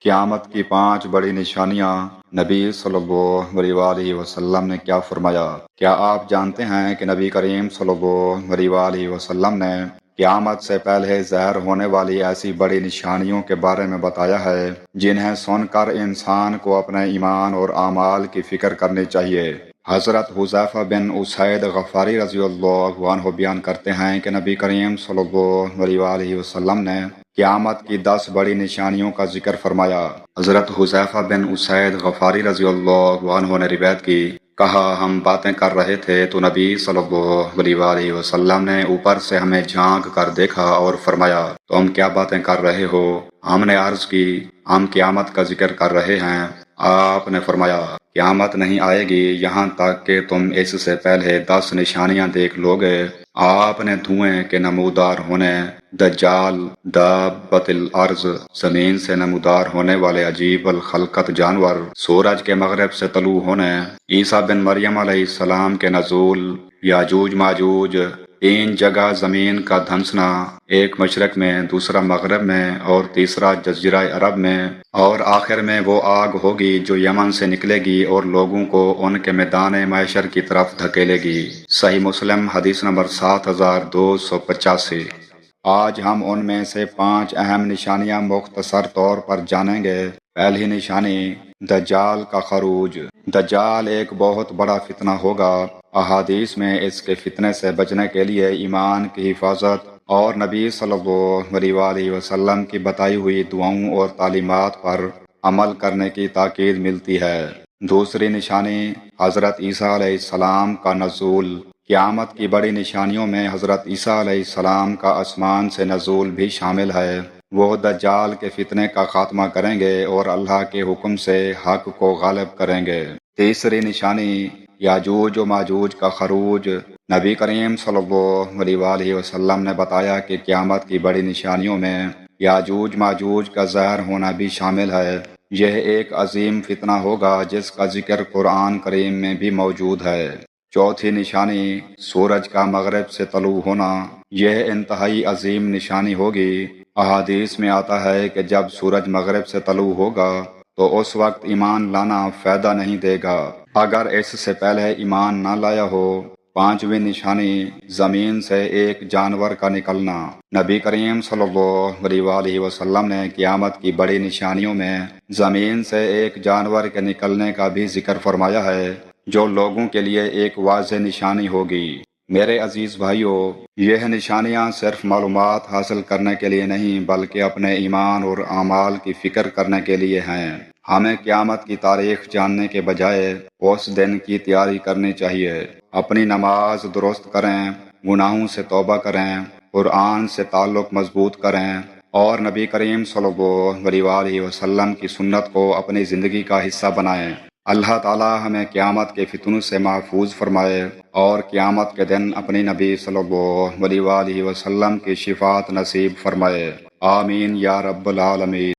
قیامت کی 5 بڑی نشانیاں نبی صلی اللہ علیہ وسلم نے کیا فرمایا؟ کیا آپ جانتے ہیں کہ نبی کریم صلی اللہ علیہ وسلم نے قیامت سے پہلے ظاہر ہونے والی ایسی بڑی نشانیوں کے بارے میں بتایا ہے جنہیں سن کر انسان کو اپنے ایمان اور اعمال کی فکر کرنی چاہیے۔ حضرت حذیفہ بن اسید غفاری رضی اللہ عنہ بیان کرتے ہیں کہ نبی کریم صلی اللہ علیہ وسلم نے قیامت کی 10 بڑی نشانیوں کا ذکر فرمایا۔ حضرت حذیفہ بن اسید غفاری رضی اللہ عنہ نے روایت کی، کہا ہم باتیں کر رہے تھے تو نبی صلی اللہ علیہ وسلم نے اوپر سے ہمیں جھانک کر دیکھا اور فرمایا، تم کیا باتیں کر رہے ہو؟ ہم نے عرض کی، ہم قیامت کا ذکر کر رہے ہیں۔ آپ نے فرمایا، قیامت نہیں آئے گی یہاں تک کہ تم اس سے پہلے 10 نشانیاں دیکھ لو گے۔ آپ نے دھوئیں کے نمودار ہونے، دجال، دابۃ الارض، زمین سے نمودار ہونے والے عجیب الخلقت جانور، سورج کے مغرب سے طلوع ہونے، عیسیٰ بن مریم علیہ السلام کے نزول، یاجوج ماجوج، 3 جگہ زمین کا دھنسنا، ایک مشرق میں، دوسرا مغرب میں اور تیسرا جزیرہ عرب میں، اور آخر میں وہ آگ ہوگی جو یمن سے نکلے گی اور لوگوں کو ان کے میدان محشر کی طرف دھکیلے گی۔ صحیح مسلم حدیث نمبر 7285۔ آج ہم ان میں سے 5 اہم نشانیاں مختصر طور پر جانیں گے۔ پہلی نشانی، دجال کا خروج۔ دجال ایک بہت بڑا فتنہ ہوگا۔ احادیث میں اس کے فتنے سے بچنے کے لیے ایمان کی حفاظت اور نبی صلی اللہ علیہ وسلم کی بتائی ہوئی دعاؤں اور تعلیمات پر عمل کرنے کی تاکید ملتی ہے۔ دوسری نشانی، حضرت عیسیٰ علیہ السلام کا نزول۔ قیامت کی بڑی نشانیوں میں حضرت عیسیٰ علیہ السلام کا آسمان سے نزول بھی شامل ہے۔ وہ دجال کے فتنے کا خاتمہ کریں گے اور اللہ کے حکم سے حق کو غالب کریں گے۔ تیسری نشانی، یاجوج و ماجوج کا خروج۔ نبی کریم صلی اللہ علیہ وسلم نے بتایا کہ قیامت کی بڑی نشانیوں میں یاجوج ماجوج کا ظاہر ہونا بھی شامل ہے۔ یہ ایک عظیم فتنہ ہوگا جس کا ذکر قرآن کریم میں بھی موجود ہے۔ چوتھی نشانی، سورج کا مغرب سے طلوع ہونا۔ یہ انتہائی عظیم نشانی ہوگی۔ احادیث میں آتا ہے کہ جب سورج مغرب سے طلوع ہوگا تو اس وقت ایمان لانا فائدہ نہیں دے گا اگر اس سے پہلے ایمان نہ لایا ہو۔ پانچویں نشانی، زمین سے ایک جانور کا نکلنا۔ نبی کریم صلی اللہ علیہ وسلم نے قیامت کی بڑی نشانیوں میں زمین سے ایک جانور کے نکلنے کا بھی ذکر فرمایا ہے جو لوگوں کے لیے ایک واضح نشانی ہوگی۔ میرے عزیز بھائیوں، یہ نشانیاں صرف معلومات حاصل کرنے کے لیے نہیں بلکہ اپنے ایمان اور اعمال کی فکر کرنے کے لیے ہیں۔ ہمیں قیامت کی تاریخ جاننے کے بجائے اس دن کی تیاری کرنی چاہیے۔ اپنی نماز درست کریں، گناہوں سے توبہ کریں، قرآن سے تعلق مضبوط کریں اور نبی کریم صلی اللہ علیہ وسلم کی سنت کو اپنی زندگی کا حصہ بنائیں۔ اللہ تعالی ہمیں قیامت کے فتنوں سے محفوظ فرمائے اور قیامت کے دن اپنی نبی صلی اللہ علیہ وسلم کی شفاعت نصیب فرمائے۔ آمین یا رب العالمین۔